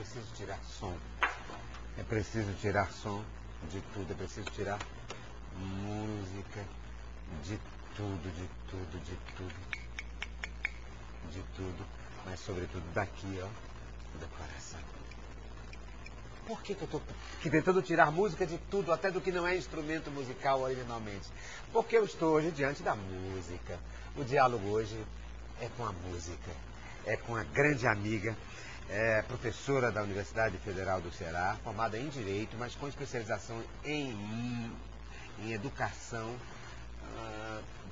preciso tirar som. É preciso tirar som de tudo, é preciso tirar música de tudo, de tudo, de tudo. De tudo, mas sobretudo daqui, ó, do coração. Por que eu estou tentando tirar música de tudo, até do que não é instrumento musical originalmente? Porque eu estou hoje diante da música. O diálogo hoje é com a música, é com a grande amiga, professora da Universidade Federal do Ceará, formada em Direito, mas com especialização em educação,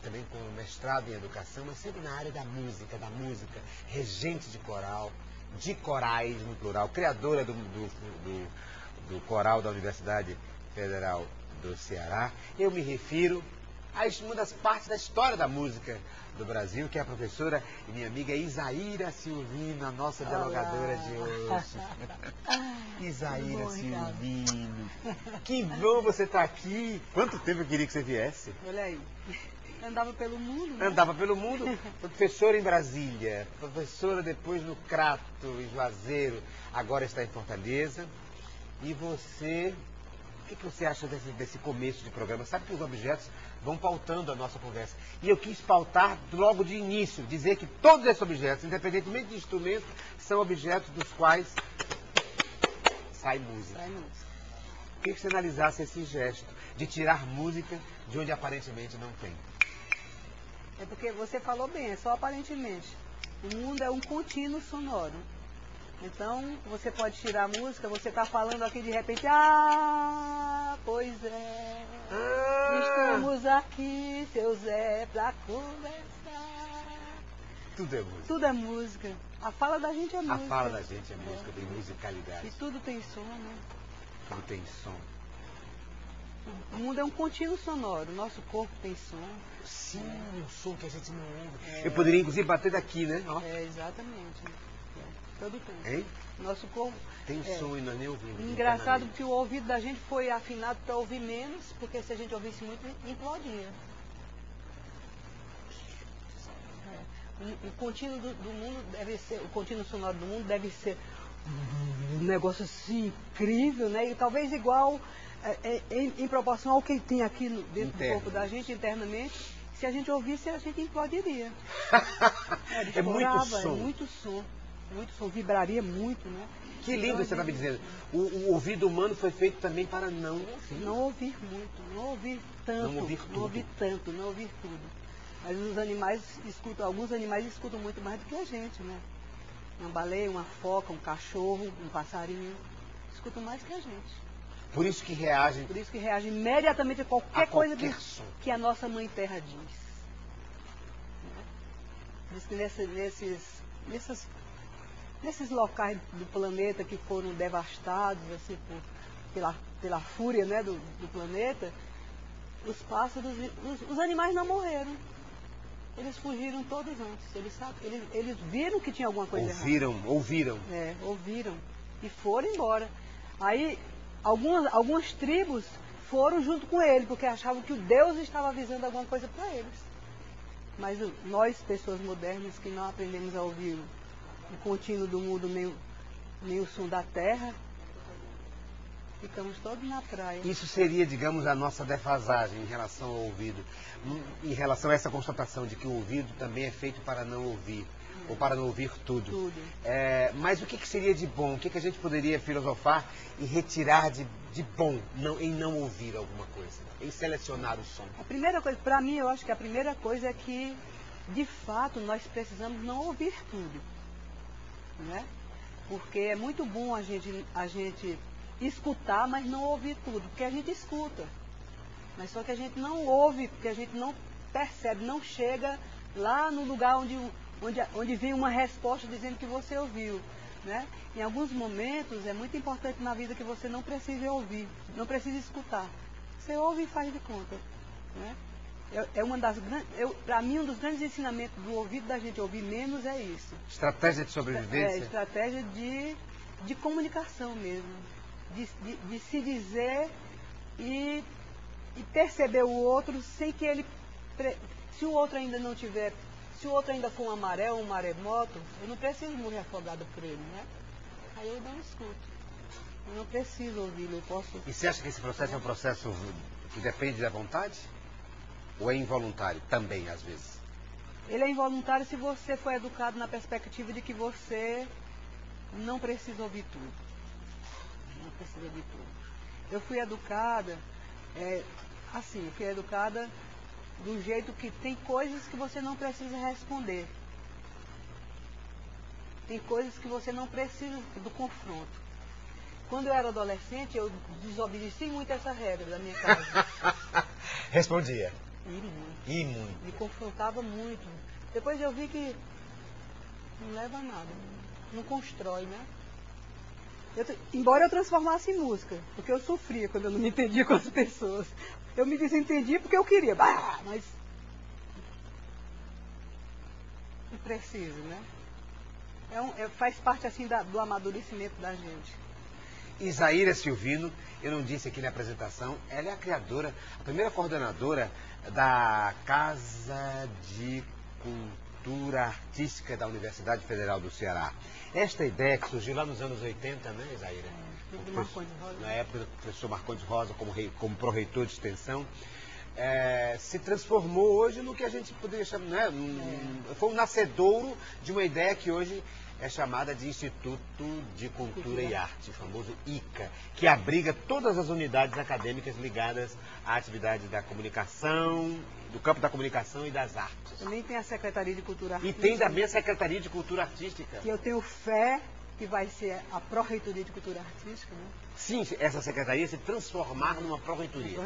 também com mestrado em educação, mas sempre na área da música, regente de coral, de corais no plural, criadora do coral da Universidade Federal do Ceará. Eu me refiro a uma das partes da história da música do Brasil, que é a professora e minha amiga Isaíra Silvino, a nossa dialogadora de hoje. Isaíra Silvino, que bom você estar aqui. Quanto tempo eu queria que você viesse? Olha aí. Andava pelo mundo, né? Andava pelo mundo, professora em Brasília, professora depois no Crato, em Juazeiro, agora está em Fortaleza. E você, o que você acha desse começo de programa? Sabe que os objetos vão pautando a nossa conversa. E eu quis pautar logo de início, dizer que todos esses objetos, independentemente de instrumento, são objetos dos quais sai música. Eu queria que você analisasse esse gesto de tirar música de onde aparentemente não tem. É porque você falou bem, é só aparentemente. O mundo é um contínuo sonoro. Então, você pode tirar a música, você está falando aqui de repente, pois é, estamos aqui, seu Zé, pra conversar. Tudo é música. Tudo é música. A fala da gente é música. A fala da gente é música, tem musicalidade. E tudo tem som, né? Tudo tem som. O mundo é um contínuo sonoro, o nosso corpo tem som. Sim, um som que a gente não ouve. Eu poderia inclusive bater daqui, né? Exatamente. Todo tempo. Hein? Nosso corpo tem som e nós nem ouvimos. Engraçado que o ouvido da gente foi afinado para ouvir menos, porque se a gente ouvisse muito, implodia. O contínuo do mundo deve ser, o contínuo sonoro do mundo deve ser um negócio assim incrível, né? E talvez igual em proporção ao que tem aqui dentro do corpo da gente internamente. Se a gente ouvisse, a gente implodiria. É muito som. Muito som, vibraria muito, né? Que lindo você está me dizendo. O ouvido humano foi feito também para não ouvir. Não ouvir muito, não ouvir tanto. Não ouvir tudo. Não ouvir tanto, não ouvir tudo. Mas os animais escutam, alguns animais escutam muito mais do que a gente, né? Uma baleia, uma foca, um cachorro, um passarinho, escutam mais que a gente. Por isso que reagem. Por isso que reagem imediatamente a qualquer coisa que a nossa mãe terra diz. Diz que nesses locais do planeta que foram devastados assim, pela fúria, né, do planeta, os pássaros, os animais não morreram. Eles fugiram todos antes. Eles viram que tinha alguma coisa errada. Ouviram. Ouviram. E foram embora. Aí, algumas tribos foram junto com ele, porque achavam que o Deus estava avisando alguma coisa para eles. Mas nós, pessoas modernas, que não aprendemos a ouvir o contínuo do mundo, nem o som da terra, ficamos todos na praia. Isso seria, digamos, a nossa defasagem em relação ao ouvido, em relação a essa constatação de que o ouvido também é feito para não ouvir, ou para não ouvir tudo. Mas o que seria de bom? O que a gente poderia filosofar e retirar de bom em não ouvir alguma coisa, em selecionar o som? A primeira coisa, para mim, eu acho que a primeira coisa é que, de fato, nós precisamos não ouvir tudo, né? Porque é muito bom a gente escutar, mas não ouvir tudo, porque a gente escuta, mas só que a gente não ouve, porque a gente não percebe, não chega lá no lugar onde vem uma resposta dizendo que você ouviu, né? Em alguns momentos é muito importante na vida que você não precise ouvir, não precise escutar. Você ouve e faz de conta, né? Para mim, um dos grandes ensinamentos do ouvido da gente ouvir menos é isso. Estratégia de sobrevivência? Estratégia de comunicação mesmo. De se dizer e perceber o outro sem que ele... Se o outro ainda não tiver... Se o outro ainda for uma maré ou um maremoto, eu não preciso morrer afogado por ele, né? Aí eu não escuto. Eu não preciso ouvi-lo, eu posso... E você acha que esse processo é um processo que depende da vontade? Ou é involuntário também, às vezes? Ele é involuntário se você for educado na perspectiva de que você não precisa ouvir tudo. Não precisa ouvir tudo. Eu fui educada, eu fui educada do jeito que tem coisas que você não precisa responder. Tem coisas que você não precisa do confronto. Quando eu era adolescente, eu desobedeci muito essa regra da minha casa. Respondia. E muito. Me confrontava muito. Depois eu vi que não leva a nada. Não constrói, né? Embora eu transformasse em música, porque eu sofria quando eu não me entendia com as pessoas. Eu me desentendia porque eu queria, mas não precisa, né? Faz parte assim do amadurecimento da gente. Isaíra Silvino, eu não disse aqui na apresentação, ela é a criadora, a primeira coordenadora da Casa de Cultura Artística da Universidade Federal do Ceará. Esta ideia que surgiu lá nos anos 80, né, Isaíra? Na época do professor Marcondes Rosa, como pró-reitor de extensão, se transformou hoje no que a gente poderia chamar, né? Foi um nascedouro de uma ideia que hoje é chamada de Instituto de Cultura e Arte, o famoso ICA, que abriga todas as unidades acadêmicas ligadas à atividade da comunicação, do campo da comunicação e das artes. Também tem a Secretaria de Cultura Artística. E tem também a Secretaria de Cultura Artística. Que eu tenho fé que vai ser a Pró-Reitoria de Cultura Artística, né? Sim, essa secretaria se transformar numa pró-reitoria.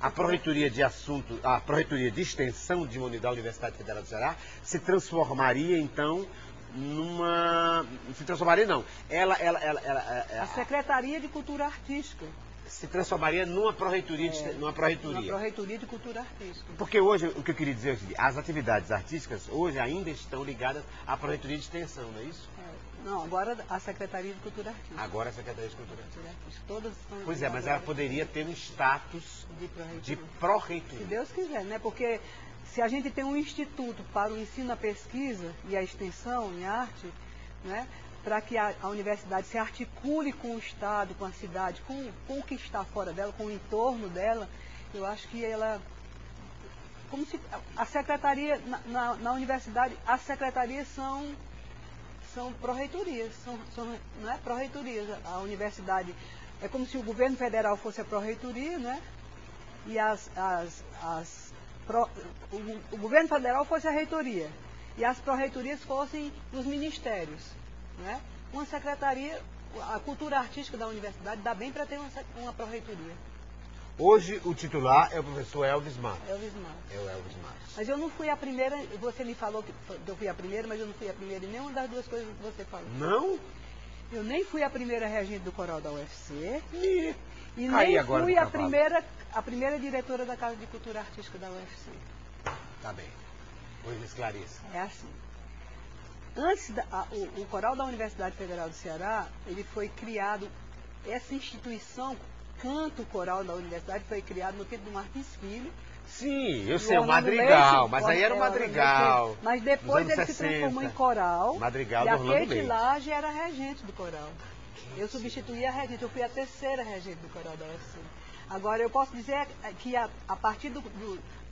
A pró-reitoria de extensão da Universidade Federal do Ceará se transformaria, então, a Secretaria de Cultura Artística. Se transformaria numa pró-reitoria. Uma pró-reitoria de Cultura Artística. Porque hoje, o que eu queria dizer é o seguinte, as atividades artísticas hoje ainda estão ligadas à pró-reitoria de extensão, não é isso? Não, agora a Secretaria de Cultura Artística. Agora a Secretaria de Cultura Artística. Todas estão. Pois é, mas ela poderia ter um status de pró-reitoria. Se Deus quiser, né? Porque se a gente tem um instituto para o ensino, a pesquisa e a extensão em arte, né? Para que a universidade se articule com o Estado, com a cidade, com o que está fora dela, com o entorno dela, eu acho que ela... Como se a secretaria, na universidade, as secretarias são pró-reitorias, não é pró-reitorias. A universidade é como se o governo federal fosse a pró-reitoria, né? E o governo federal fosse a reitoria. E as pró-reitorias fossem os ministérios, né? Uma secretaria, a cultura artística da universidade dá bem para ter uma pró-reitoria. Hoje o titular é o professor Elvis Matos. Elvis Matos. É o Elvis Matos. Mas eu não fui a primeira, você me falou que eu fui a primeira, mas eu não fui a primeira em nenhuma das duas coisas que você falou. Não? Eu nem fui a primeira regente do coral da UFC. E nem fui a primeira diretora da Casa de Cultura Artística da UFC. Tá bem. Pois me esclareça. É assim. Antes, o coral da Universidade Federal do Ceará, ele foi criado, essa instituição, Canto Coral da Universidade, foi criado no tempo do Martins Filho. Sim, eu sei, o Madrigal, Leite, mas aí era o Madrigal. Mas depois ele se transformou em coral. Madrigal e do a Orlando Kate Leite. Lage era a regente do coral. Eu substituí a regente, eu fui a terceira regente do coral da UFC. Agora, eu posso dizer que a partir do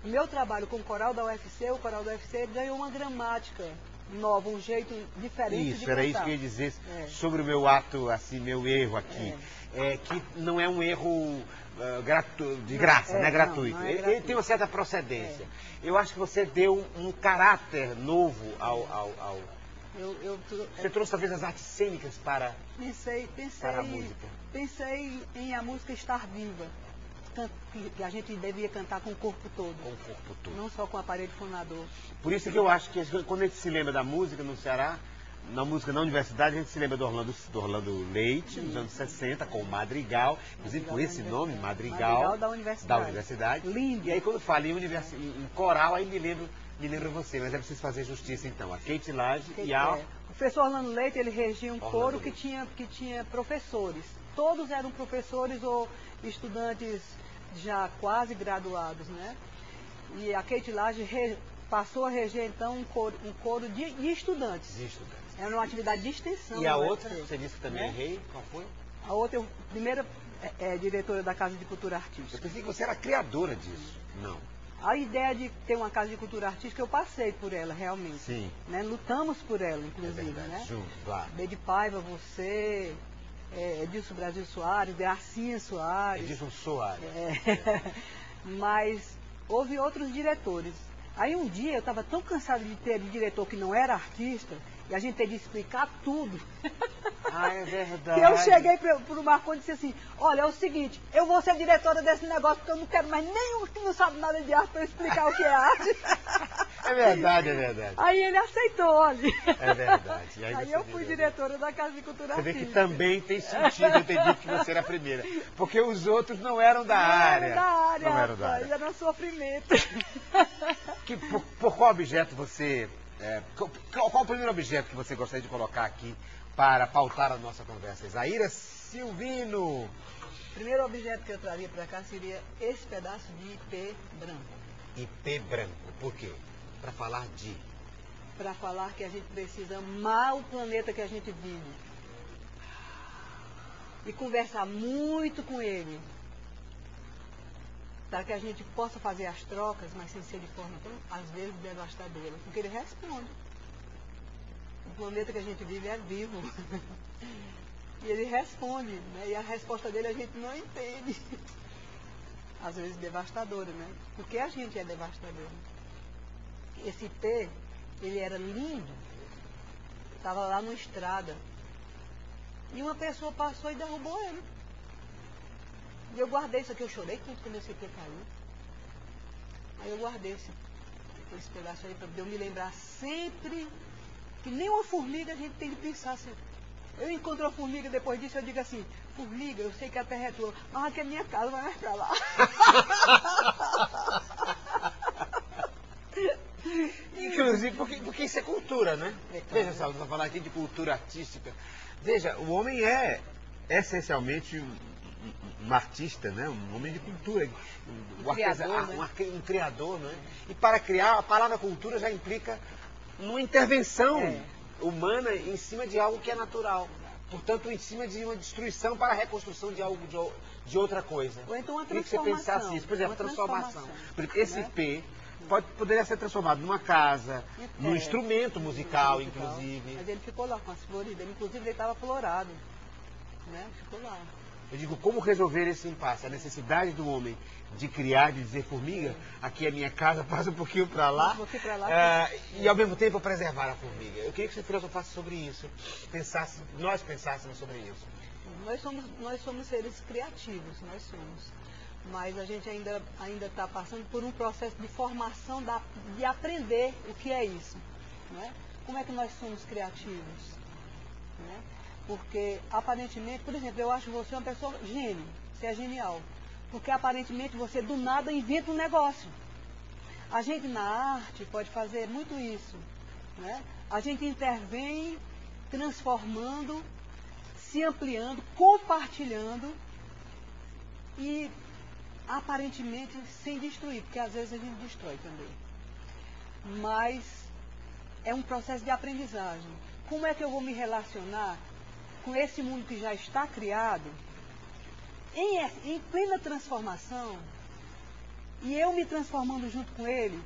meu trabalho com o coral da UFC, o coral da UFC ganhou uma gramática nova, um jeito diferente de cantar. Isso, era isso que eu ia dizer sobre o meu ato, assim, meu erro aqui. Que não é um erro de graça, não é gratuito. Não é gratuito. Ele tem uma certa procedência. Eu acho que você deu um caráter novo ao... Você trouxe talvez as artes cênicas para a música. Pensei em a música estar viva. Que a gente devia cantar com o corpo todo. Com o corpo todo. Não só com o aparelho fonador. Por isso que eu acho que quando a gente se lembra da música no Ceará, na música na universidade, a gente se lembra do Orlando Leite, nos anos 60, com o Madrigal, inclusive com esse nome, Madrigal da Universidade. Lindo. E aí quando falo em coral, aí me lembro você, mas é preciso fazer justiça então. A Kate Lage e a... O professor Orlando Leite, ele regia um coro que tinha professores. Todos eram professores ou estudantes já quase graduados, né? E a Kate Lage passou a reger, então, um coro de estudantes. De estudantes. Era uma atividade de extensão. E a no outra, UFC, você disse que também né? errei, qual foi? A outra, eu, primeira diretora da Casa de Cultura Artística. Eu pensei que você era criadora disso. Não. A ideia de ter uma Casa de Cultura Artística, eu passei por ela, realmente. Sim. Né? Lutamos por ela, É inclusive. verdade, Né? junto, claro. Bede Paiva, você, Edilson Brasil Soares, Gracinha Soares. Edilson Soares. Mas houve outros diretores. Aí um dia eu estava tão cansada de ter diretor que não era artista, e a gente ter de explicar tudo. Ah, é verdade. Que eu cheguei para o Marconi e disse assim, olha, é o seguinte, eu vou ser diretora desse negócio porque eu não quero mais nenhum que não sabe nada de arte para explicar o que é arte. É verdade, é verdade. Aí ele aceitou, olha. É verdade. E Aí eu fui diretora da Casa de Cultura Você vê Artística. que também tem sentido eu ter dito que você era a primeira. Porque os outros não eram da área. Não eram da área. Era um sofrimento. Por qual objeto você... qual o primeiro objeto que você gostaria de colocar aqui para pautar a nossa conversa? Isaíra Silvino. O primeiro objeto que eu traria para cá seria esse pedaço de IP branco. IP branco. Por quê? Para falar de... Para falar que a gente precisa amar o planeta que a gente vive. E conversar muito com ele. Para que a gente possa fazer as trocas, mas sem ser de forma tão, às vezes, devastadora. Porque ele responde. O planeta que a gente vive é vivo. E ele responde, né? E a resposta dele a gente não entende. Às vezes devastadora, né? Porque a gente é devastador. Esse IP, ele era lindo. Estava lá na estrada. E uma pessoa passou e derrubou ele. E eu guardei isso aqui, eu chorei tanto quando esse IP caiu. Aí eu guardei esse pedaço aí para eu me lembrar sempre que nem uma formiga a gente tem que pensar assim. Eu encontro uma formiga depois disso, eu digo assim, formiga, eu sei que a terra é tua, mas aqui é minha casa, vai mais pra lá. Inclusive porque isso é cultura, né? É claro. Veja só, vamos falar aqui de cultura artística. Veja, o homem é essencialmente um artista, né? Um homem de cultura. Criador, né? Um criador, né? E para criar, a palavra cultura já implica uma intervenção humana em cima de algo que é natural. Portanto, em cima de uma destruição para a reconstrução de algo de outra coisa. Ou então uma Queria que você transformação. pensasse isso. Por exemplo, Uma transformação. transformação, Esse né? IP poderia ser transformado numa casa, num instrumento musical, Mas inclusive. ele ficou lá com as flores, inclusive ele estava florado. Né? Ficou lá. Eu digo, como resolver esse impasse? A necessidade do homem de criar, de dizer, formiga, aqui é minha casa, passa um pouquinho para lá. Um pouquinho pra lá. E ao mesmo tempo preservar a formiga. Eu queria que você filosofasse sobre isso, nós pensássemos sobre isso. Nós somos seres criativos, nós somos. Mas a gente ainda está passando por um processo de formação, de aprender o que é isso. Né? Como é que nós somos criativos? Né? Porque aparentemente, por exemplo, eu acho você uma pessoa gênio, você é genial. Porque aparentemente você do nada inventa um negócio. A gente na arte pode fazer muito isso. Né? A gente intervém transformando, se ampliando, compartilhando e aparentemente sem destruir, porque às vezes a gente destrói também. Mas é um processo de aprendizagem. Como é que eu vou me relacionar com esse mundo que já está criado, em plena transformação, e eu me transformando junto com ele,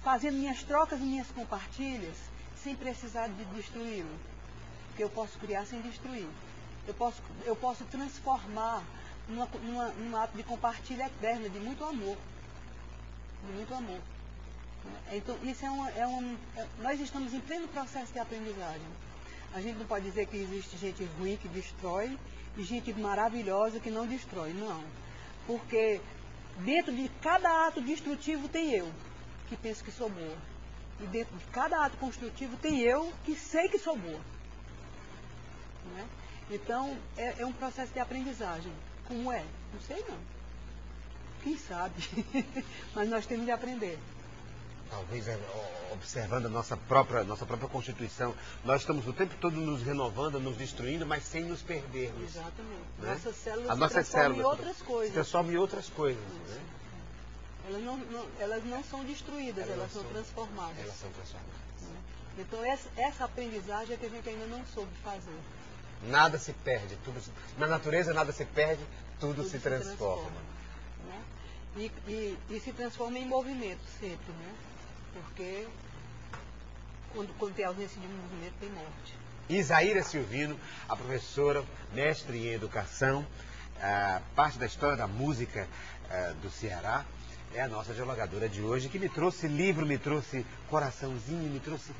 fazendo minhas trocas e minhas compartilhas, sem precisar de destruí-lo? Porque eu posso criar sem destruir. Eu posso transformar num ato de compartilho eterno, de muito amor. De muito amor. Então, isso nós estamos em pleno processo de aprendizagem. A gente não pode dizer que existe gente ruim que destrói e gente maravilhosa que não destrói, não. Porque dentro de cada ato destrutivo tem eu, que penso que sou boa. E dentro de cada ato construtivo tem eu, que sei que sou boa. Né? Então, é um processo de aprendizagem. Como é? Não sei não. Quem sabe? Mas nós temos de aprender. Talvez observando a nossa própria Constituição, nós estamos o tempo todo nos renovando, nos destruindo, mas sem nos perdermos. Exatamente. Né? Nossas células a se nossa transformam célula em outras coisas. Se transforma em outras coisas. Né? Elas não são destruídas, elas são transformadas. Elas são transformadas. Né? Então essa aprendizagem é que a gente ainda não soube fazer. Nada se perde, na natureza nada se perde, tudo se transforma. Né? E se transforma em movimento sempre, né? Porque quando tem ausência de movimento tem morte. Isaíra Silvino, a professora, mestre em educação, parte da história da música do Ceará, é a nossa dialogadora de hoje, que me trouxe livro, me trouxe coraçãozinho, me trouxe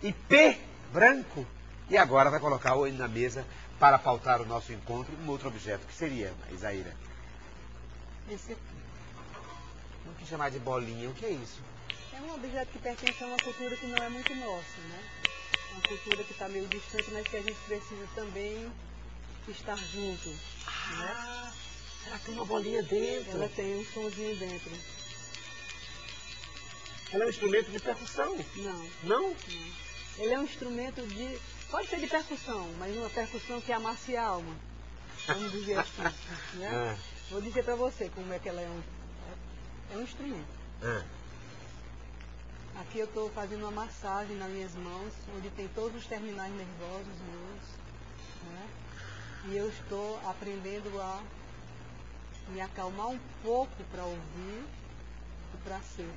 IP branco, e agora vai colocar hoje na mesa para pautar o nosso encontro um outro objeto, que seria, Isaíra? Esse aqui. Não quis chamar de bolinha, o que é isso? É um objeto que pertence a uma cultura que não é muito nossa, né? Uma cultura que está meio distante, mas que a gente precisa também estar junto. Né? Será que tem uma bolinha dentro? Ela tem um sonzinho dentro. Ela é um instrumento de percussão? Não. Não? Não. Ele é um instrumento de... Pode ser de percussão, mas uma percussão que amasse a alma. Vamos dizer assim. Né? Vou dizer para você como é que ela é um instrumento. Aqui eu estou fazendo uma massagem nas minhas mãos, onde tem todos os terminais nervosos meus. Né? E eu estou aprendendo a me acalmar um pouco para ouvir e para ser.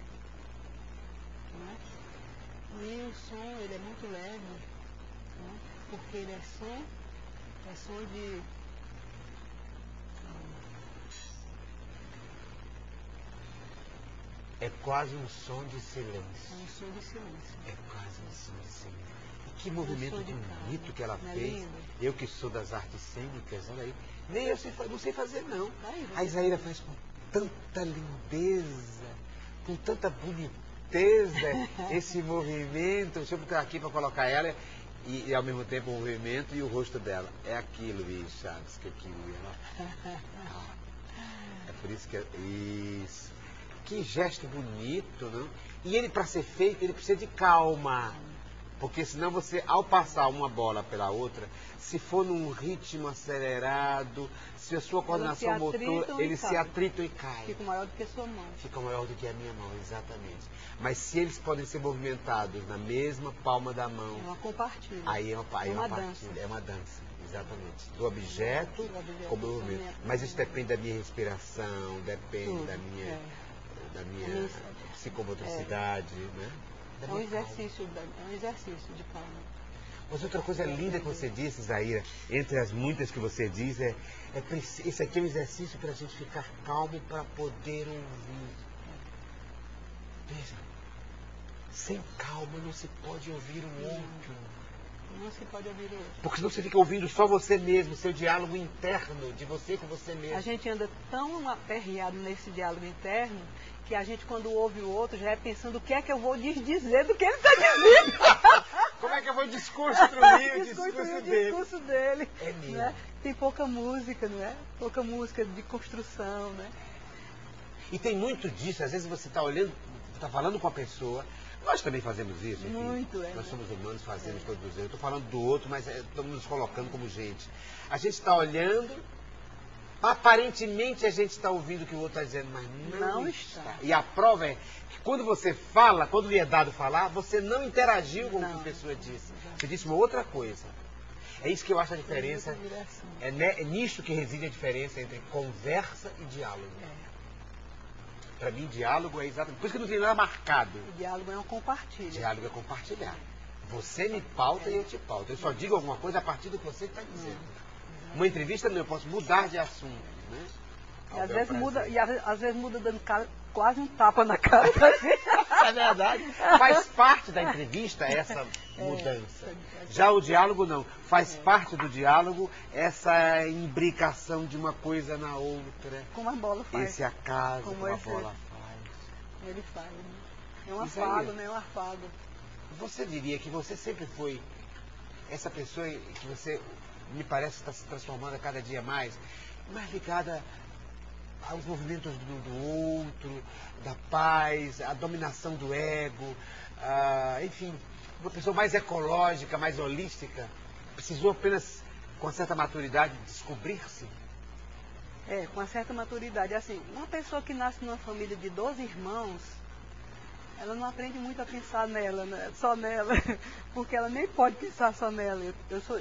Né? E o som, ele é muito leve, né? Porque ele é som de... É quase um som de silêncio. É um som de silêncio. É quase um som de silêncio. E que movimento bonito que ela não é fez. lindo? Eu que sou das artes cênicas, olha aí. Nem eu não sei fazer, não. Aí, A Isaíra faz com tanta lindeza, com tanta boniteza esse movimento. Deixa eu botar aqui para colocar ela e ao mesmo tempo o movimento e o rosto dela. É aquilo, Luiz Chaves, que eu queria. É por isso que... Isso. Que gesto bonito, não? E ele, para ser feito, ele precisa de calma. Porque senão você, ao passar uma bola pela outra, se for num ritmo acelerado, se a sua coordenação motor, eles se atritam e caem. Fica maior do que a sua mão. Fica maior do que a minha mão, exatamente. Mas se eles podem ser movimentados na mesma palma da mão... É uma compartilha. Aí é uma dança. É uma dança, exatamente. Do objeto como movimento. Mas isso depende da minha respiração, depende da minha psicomotricidade, né? É um exercício de calma. Mas outra coisa linda que você disse, Isaíra, entre as muitas que você diz, esse aqui é um exercício para a gente ficar calmo para poder ouvir. Veja, sem calma não se pode ouvir o outro. Não se pode ouvir o outro. Porque senão você fica ouvindo só você mesmo, seu diálogo interno de você com você mesmo. A gente anda tão aperreado nesse diálogo interno que a gente, quando ouve o outro, já é pensando o que é que eu vou dizer do que ele está dizendo. Como é que eu vou desconstruir o discurso dele? É mesmo. Né? Tem pouca música, não é? Pouca música de construção, né? E tem muito disso, às vezes você está olhando, está falando com a pessoa, nós também fazemos isso, enfim. Muito, Nós somos humanos, fazemos todos os erros. Eu estou falando do outro, mas estamos nos colocando como gente. A gente está olhando, aparentemente a gente está ouvindo o que o outro está dizendo, mas não está. E a prova é que quando você fala, quando lhe é dado falar, você não interagiu com o que a pessoa disse. Você disse uma outra coisa. É isso que eu acho a diferença. É nisso que reside a diferença entre conversa e diálogo. Para mim, diálogo é exatamente... Por isso que não tem nada marcado. O diálogo é um compartilho. Diálogo é compartilhar. Você me pauta e eu te pauto. Eu só digo alguma coisa a partir do que você está dizendo. Uma entrevista não, eu posso mudar de assunto, né? E às vezes muda dando quase um tapa na cara da gente. É verdade. Faz parte da entrevista essa mudança. Já o diálogo não. Faz parte do diálogo essa imbricação de uma coisa na outra. Como a bola faz. Esse acaso, como a bola faz. Ele faz, né? É um afago, né? É um afago. Você diria que você sempre foi essa pessoa que você, me parece, está se transformando a cada dia mais ligada aos movimentos do outro, da paz, a dominação do ego, enfim, uma pessoa mais ecológica, mais holística, precisou apenas, com certa maturidade, descobrir-se? Com uma certa maturidade. Assim, uma pessoa que nasce numa família de 12 irmãos, ela não aprende muito a pensar nela, né? Só nela, porque ela nem pode pensar só nela.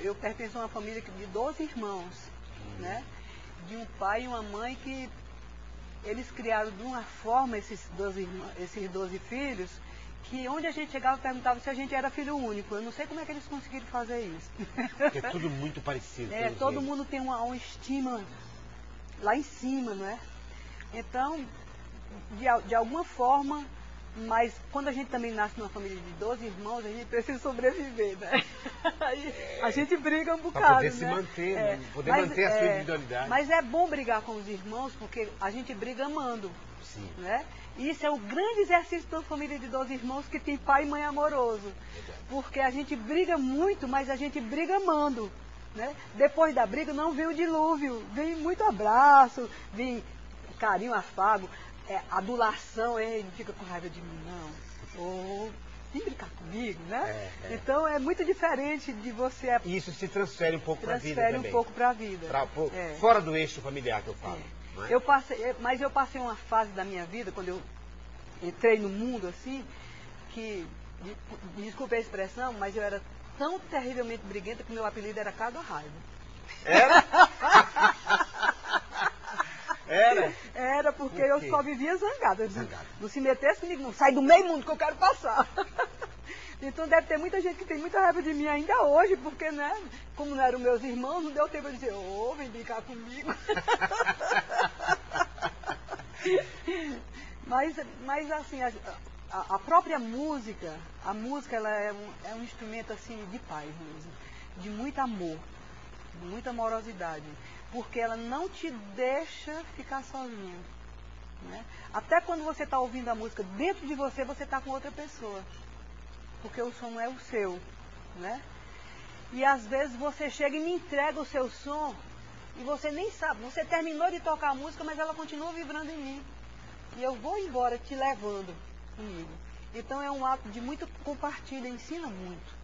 Eu pertenço a uma família de 12 irmãos, né? De um pai e uma mãe que eles criaram de uma forma esses 12 filhos, que onde a gente chegava perguntava se a gente era filho único. Eu não sei como é que eles conseguiram fazer isso. Porque é tudo muito parecido. Todo mundo tem uma estima lá em cima, não é? Então, de alguma forma, mas quando a gente também nasce numa família de 12 irmãos, a gente precisa sobreviver, né? A gente briga um bocado, para poder né? se manter, poder manter a sua individualidade. Mas é bom brigar com os irmãos, porque a gente briga amando. Sim. Né? E isso é o grande exercício de uma família de 12 irmãos que tem pai e mãe amoroso. Porque a gente briga muito, mas a gente briga amando. Né? Depois da briga não vem o dilúvio, vem muito abraço, vem carinho, afago, adulação, não fica com raiva de mim, não. Ou vem brincar comigo, né? Então é muito diferente de você. E isso se transfere um pouco para a vida também. Um pouco para a vida. Fora do eixo familiar que eu falo. Não é? Mas eu passei uma fase da minha vida, quando eu entrei no mundo assim, que, desculpe a expressão, mas eu era tão terrivelmente briguenta que meu apelido era Caga Raiva. Era? Era? Era, porque eu só vivia zangada. Não se metesse comigo, não. Sai do meio mundo que eu quero passar. Então deve ter muita gente que tem muita raiva de mim ainda hoje, porque, né, como não eram meus irmãos, não deu tempo de dizer, vem brincar comigo. Mas assim, a própria música, ela é um instrumento assim de paz mesmo, de muito amor, de muita amorosidade, porque ela não te deixa ficar sozinho. Né? Até quando você está ouvindo a música dentro de você, você está com outra pessoa. Porque o som não é o seu, né? E às vezes você chega e me entrega o seu som e você nem sabe, você terminou de tocar a música, mas ela continua vibrando em mim. E eu vou embora te levando comigo. Então é um ato de muito compartilho, ensina muito.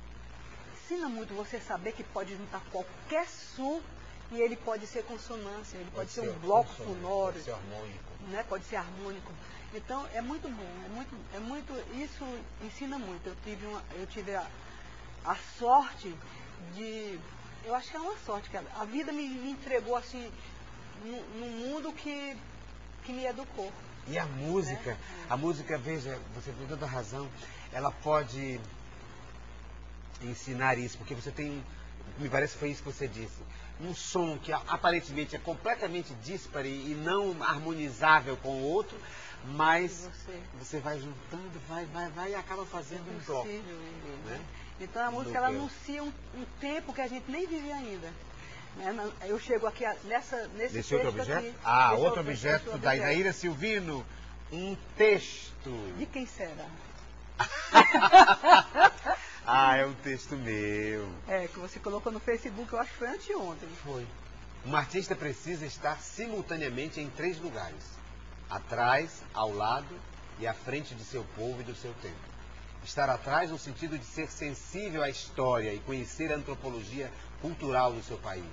Ensina muito você saber que pode juntar qualquer som e ele pode ser consonância, ele pode ser um bloco sonoro, pode ser harmônico. Né? Pode ser harmônico. Então é muito bom, isso ensina muito. Eu tive a sorte de, eu acho que é uma sorte, que a vida me entregou assim, num mundo que me educou. E a música, né? A música, veja, você tem toda a razão, ela pode ensinar isso, porque você tem, me parece que foi isso que você disse, um som que aparentemente é completamente díspare e não harmonizável com o outro, mas você vai juntando, vai e acaba fazendo um bloco. Né? Então a música ela anuncia um tempo que a gente nem vive ainda. Né? Eu chego aqui nesse outro objeto? aqui. Outro objeto da Inaíra Silvino. Um texto. De quem será? É um texto meu. Que você colocou no Facebook, eu acho que foi anteontem. Foi. Um artista precisa estar simultaneamente em 3 lugares. Atrás, ao lado e à frente de seu povo e do seu tempo. Estar atrás no sentido de ser sensível à história e conhecer a antropologia cultural do seu país.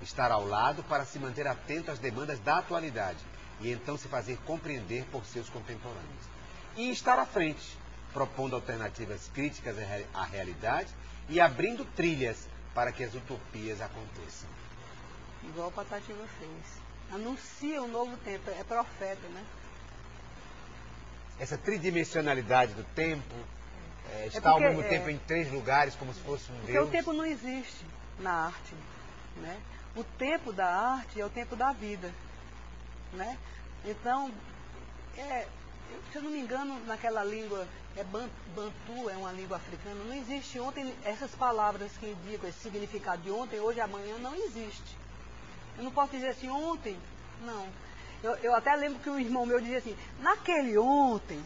Estar ao lado para se manter atento às demandas da atualidade e então se fazer compreender por seus contemporâneos. E estar à frente, propondo alternativas críticas à realidade e abrindo trilhas para que as utopias aconteçam. Igual o Patativa fez. Anuncia um novo tempo, é profeta, né? Essa tridimensionalidade do tempo, está ao mesmo tempo em 3 lugares, como se fosse um Deus. Porque o tempo não existe na arte, né? O tempo da arte é o tempo da vida, né? Então, se eu não me engano, naquela língua, Bantu, é uma língua africana, não existe ontem, essas palavras que indicam esse significado de ontem, hoje, amanhã, não existe. Eu não posso dizer assim, ontem, não. Eu até lembro que um irmão meu dizia assim, naquele ontem.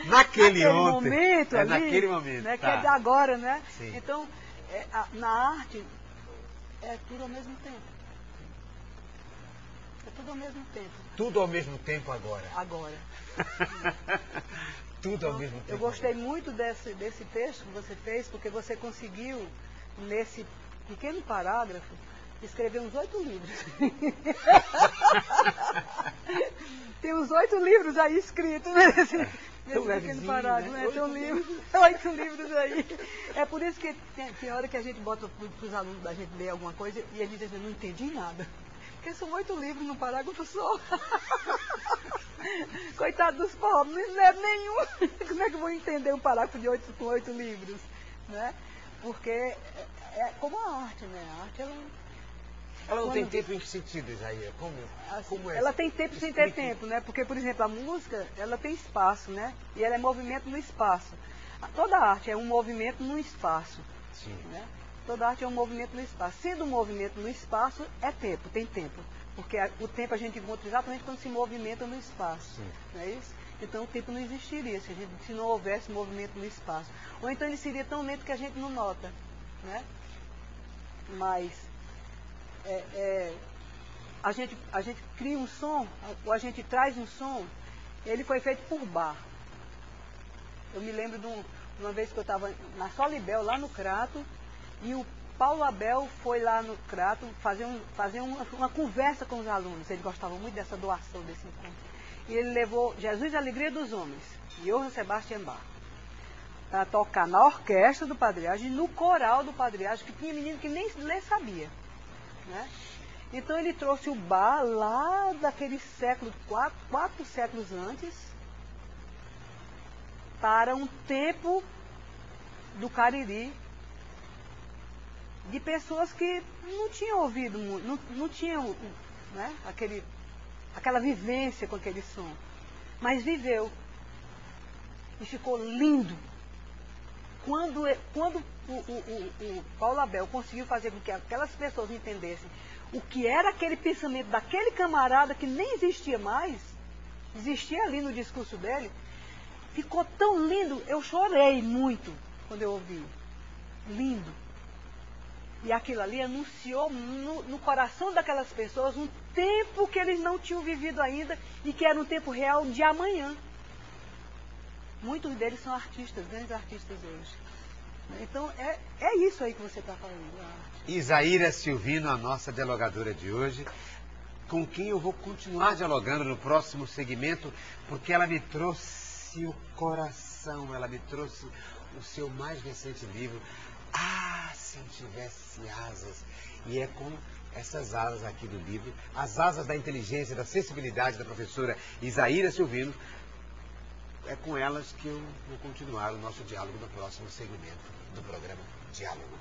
naquele momento ali, naquele momento. Né, que é de agora, né? Sim. Então, na arte, é tudo ao mesmo tempo. É tudo ao mesmo tempo. Tudo ao mesmo tempo agora. Agora. Tudo ao mesmo tempo. Eu gostei muito desse texto que você fez, porque você conseguiu, nesse pequeno parágrafo, escrever uns 8 livros. Tem uns 8 livros aí escritos, né? Tão levezinho, parado, né? Tem um livro, 8 livros aí. É por isso que tem hora que a gente bota para os alunos da gente ler alguma coisa e eles dizem, não entendi nada. Porque são 8 livros num parágrafo só. Coitado dos pobres, não lê nenhum. Como é que eu vou entender um parágrafo de 8 livros? Né? Porque é como a arte, né? A arte, ela não tem tempo em que sentido, Isaíra? Como é? Ela tem tempo sem ter tempo, né? Porque, por exemplo, a música, ela tem espaço, né? E ela é movimento no espaço. Toda arte é um movimento no espaço. Sim. Né? Toda arte é um movimento no espaço. Sendo um movimento no espaço, é tempo, tem tempo. Porque o tempo a gente encontra exatamente quando se movimenta no espaço. Sim. Não é isso? Então o tempo não existiria se não houvesse movimento no espaço. Ou então ele seria tão lento que a gente não nota. Né? Mas a gente cria um som, ou a gente traz um som, ele foi feito por Bach. Eu me lembro de uma vez que eu estava na Solibel, lá no Crato, e o Paulo Abel foi lá no Crato fazer uma conversa com os alunos. Ele gostava muito dessa doação, desse encontro. E ele levou Jesus, a Alegria dos Homens, Johann Sebastian Bach, para tocar na orquestra do Padre e no coral do Padre, que tinha menino que nem ler sabia. Né? Então ele trouxe o Bach lá daquele século, 4 séculos antes, para um tempo do Cariri, de pessoas que não tinham ouvido, não tinham, né, aquela vivência com aquele som, mas viveu. E ficou lindo. Quando o Paulo Abel conseguiu fazer com que aquelas pessoas entendessem o que era aquele pensamento daquele camarada que nem existia mais, existia ali no discurso dele, ficou tão lindo, eu chorei muito quando eu ouvi. Lindo. E aquilo ali anunciou no coração daquelas pessoas um tempo que eles não tinham vivido ainda e que era um tempo real de amanhã. Muitos deles são artistas, grandes artistas hoje. Então, é isso aí que você está falando. A arte. Isaíra Silvino, a nossa dialogadora de hoje, com quem eu vou continuar dialogando no próximo segmento, porque ela me trouxe o coração, ela me trouxe o seu mais recente livro, Ah, se eu tivesse asas. E é com essas asas aqui do livro, as asas da inteligência, da sensibilidade da professora Isaíra Silvino, é com elas que eu vou continuar o nosso diálogo no próximo segmento do programa Diálogo.